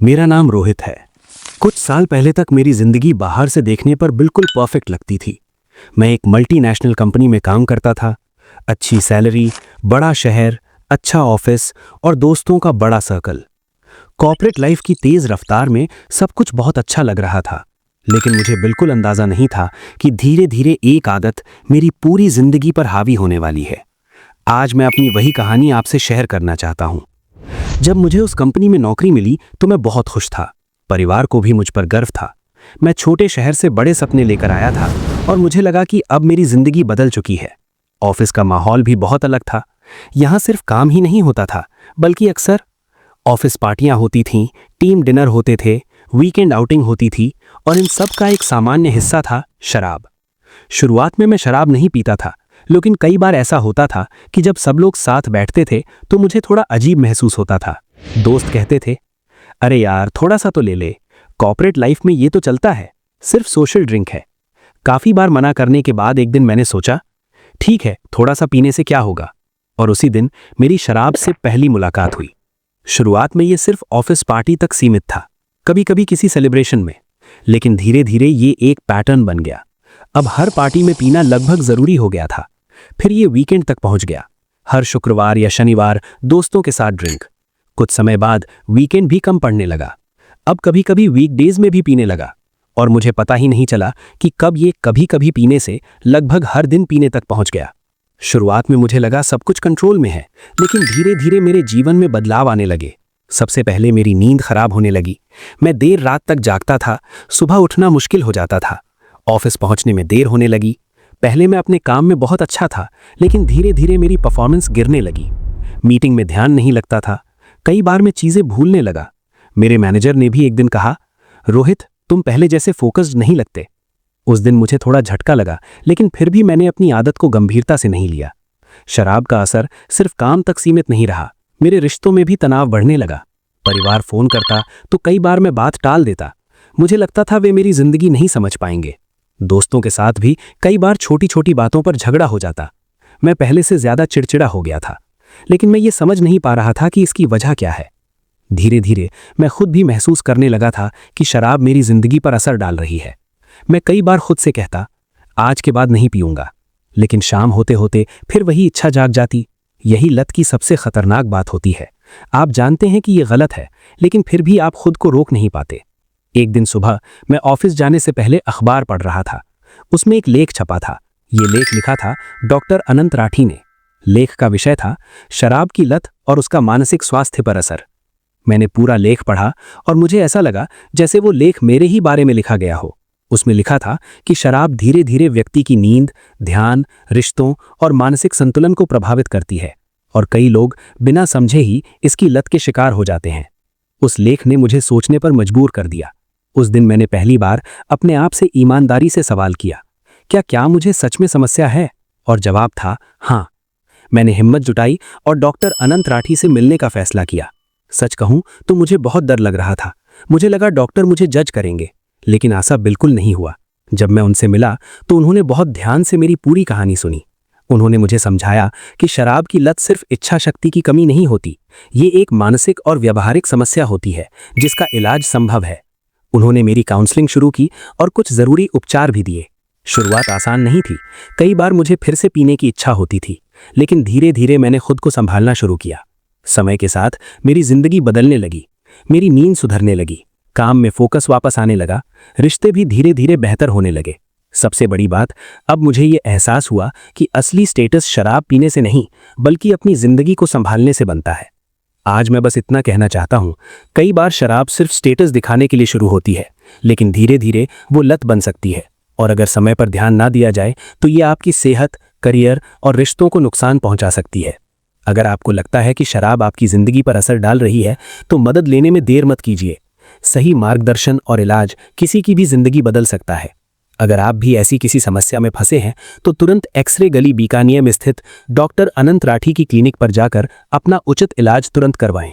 मेरा नाम रोहित है। कुछ साल पहले तक मेरी जिंदगी बाहर से देखने पर बिल्कुल परफेक्ट लगती थी। मैं एक मल्टीनेशनल कंपनी में काम करता था। अच्छी सैलरी, बड़ा शहर, अच्छा ऑफिस और दोस्तों का बड़ा सर्कल। कॉर्पोरेट लाइफ की तेज रफ्तार में सब कुछ बहुत अच्छा लग रहा था, लेकिन मुझे बिल्कुल अंदाजा नहीं था कि धीरे धीरे एक आदत मेरी पूरी जिंदगी पर हावी होने वाली है। आज मैं अपनी वही कहानी आपसे शेयर करना चाहता हूं। जब मुझे उस कंपनी में नौकरी मिली तो मैं बहुत खुश था। परिवार को भी मुझ पर गर्व था। मैं छोटे शहर से बड़े सपने लेकर आया था और मुझे लगा कि अब मेरी जिंदगी बदल चुकी है। ऑफिस का माहौल भी बहुत अलग था। यहाँ सिर्फ काम ही नहीं होता था, बल्कि अक्सर ऑफिस पार्टियां होती थीं, टीम डिनर होते थे, वीकेंड आउटिंग होती थी और इन सब का एक सामान्य हिस्सा था शराब। शुरुआत में मैं शराब नहीं पीता था, लेकिन कई बार ऐसा होता था कि जब सब लोग साथ बैठते थे तो मुझे थोड़ा अजीब महसूस होता था। दोस्त कहते थे, अरे यार थोड़ा सा तो ले ले, कॉर्पोरेट लाइफ में ये तो चलता है, सिर्फ सोशल ड्रिंक है। काफी बार मना करने के बाद एक दिन मैंने सोचा, ठीक है थोड़ा सा पीने से क्या होगा। और उसी दिन मेरी शराब से पहली मुलाकात हुई। शुरुआत में ये सिर्फ ऑफिस पार्टी तक सीमित था, कभी कभी किसी सेलिब्रेशन में, लेकिन धीरे धीरे ये एक पैटर्न बन गया। अब हर पार्टी में पीना लगभग जरूरी हो गया था। फिर ये वीकेंड तक पहुंच गया। हर शुक्रवार या शनिवार दोस्तों के साथ ड्रिंक। कुछ समय बाद वीकेंड भी कम पड़ने लगा। अब कभी कभी वीकडेज में भी पीने लगा और मुझे पता ही नहीं चला कि कब ये कभी कभी पीने से लगभग हर दिन पीने तक पहुंच गया। शुरुआत में मुझे लगा सब कुछ कंट्रोल में है, लेकिन धीरे धीरे मेरे जीवन में बदलाव आने लगे। सबसे पहले मेरी नींद खराब होने लगी। मैं देर रात तक जागता था, सुबह उठना मुश्किल हो जाता था, ऑफिस पहुंचने में देर होने लगी। पहले मैं अपने काम में बहुत अच्छा था, लेकिन धीरे धीरे मेरी परफॉर्मेंस गिरने लगी। मीटिंग में ध्यान नहीं लगता था, कई बार मैं चीजें भूलने लगा। मेरे मैनेजर ने भी एक दिन कहा, रोहित तुम पहले जैसे फोकस्ड नहीं लगते। उस दिन मुझे थोड़ा झटका लगा, लेकिन फिर भी मैंने अपनी आदत को गंभीरता से नहीं लिया। शराब का असर सिर्फ काम तक सीमित नहीं रहा, मेरे रिश्तों में भी तनाव बढ़ने लगा। परिवार फोन करता तो कई बार मैं बात टाल देता। मुझे लगता था वे मेरी जिंदगी नहीं समझ पाएंगे। दोस्तों के साथ भी कई बार छोटी छोटी बातों पर झगड़ा हो जाता। मैं पहले से ज्यादा चिड़चिड़ा हो गया था, लेकिन मैं ये समझ नहीं पा रहा था कि इसकी वजह क्या है। धीरे धीरे मैं खुद भी महसूस करने लगा था कि शराब मेरी जिंदगी पर असर डाल रही है। मैं कई बार खुद से कहता, आज के बाद नहीं पीऊंगा, लेकिन शाम होते होते फिर वही इच्छा जाग जाती। यही लत की सबसे खतरनाक बात होती है। आप जानते हैं कि यह गलत है, लेकिन फिर भी आप खुद को रोक नहीं पाते। एक दिन सुबह मैं ऑफिस जाने से पहले अखबार पढ़ रहा था। उसमें एक लेख छपा था। ये लेख लिखा था डॉक्टर अनंत राठी ने। लेख का विषय था शराब की लत और उसका मानसिक स्वास्थ्य पर असर। मैंने पूरा लेख पढ़ा और मुझे ऐसा लगा जैसे वो लेख मेरे ही बारे में लिखा गया हो। उसमें लिखा था कि शराब धीरे धीरे व्यक्ति की नींद, ध्यान, रिश्तों और मानसिक संतुलन को प्रभावित करती है और कई लोग बिना समझे ही इसकी लत के शिकार हो जाते हैं। उस लेख ने मुझे सोचने पर मजबूर कर दिया। उस दिन मैंने पहली बार अपने आप से ईमानदारी से सवाल किया, क्या मुझे सच में समस्या है? और जवाब था हाँ। मैंने हिम्मत जुटाई और डॉक्टर अनंत राठी से मिलने का फैसला किया। सच कहूं तो मुझे बहुत डर लग रहा था। मुझे लगा डॉक्टर मुझे जज करेंगे, लेकिन ऐसा बिल्कुल नहीं हुआ। जब मैं उनसे मिला तो उन्होंने बहुत ध्यान से मेरी पूरी कहानी सुनी। उन्होंने मुझे समझाया कि शराब की लत सिर्फ इच्छा शक्ति की कमी नहीं होती, ये एक मानसिक और व्यावहारिक समस्या होती है जिसका इलाज संभव है। उन्होंने मेरी काउंसलिंग शुरू की और कुछ जरूरी उपचार भी दिए। शुरुआत आसान नहीं थी। कई बार मुझे फिर से पीने की इच्छा होती थी, लेकिन धीरे धीरे मैंने खुद को संभालना शुरू किया। समय के साथ मेरी जिंदगी बदलने लगी। मेरी नींद सुधरने लगी, काम में फोकस वापस आने लगा, रिश्ते भी धीरे धीरे बेहतर होने लगे। सबसे बड़ी बात, अब मुझे ये एहसास हुआ कि असली स्टेटस शराब पीने से नहीं, बल्कि अपनी जिंदगी को संभालने से बनता है। आज मैं बस इतना कहना चाहता हूं, कई बार शराब सिर्फ स्टेटस दिखाने के लिए शुरू होती है, लेकिन धीरे धीरे वो लत बन सकती है और अगर समय पर ध्यान ना दिया जाए तो ये आपकी सेहत, करियर और रिश्तों को नुकसान पहुंचा सकती है। अगर आपको लगता है कि शराब आपकी जिंदगी पर असर डाल रही है तो मदद लेने में देर मत कीजिए। सही मार्गदर्शन और इलाज किसी की भी जिंदगी बदल सकता है। अगर आप भी ऐसी किसी समस्या में फंसे हैं तो तुरंत एक्सरे गली बीकानेर में स्थित डॉक्टर अनंत राठी की क्लिनिक पर जाकर अपना उचित इलाज तुरंत करवाएं।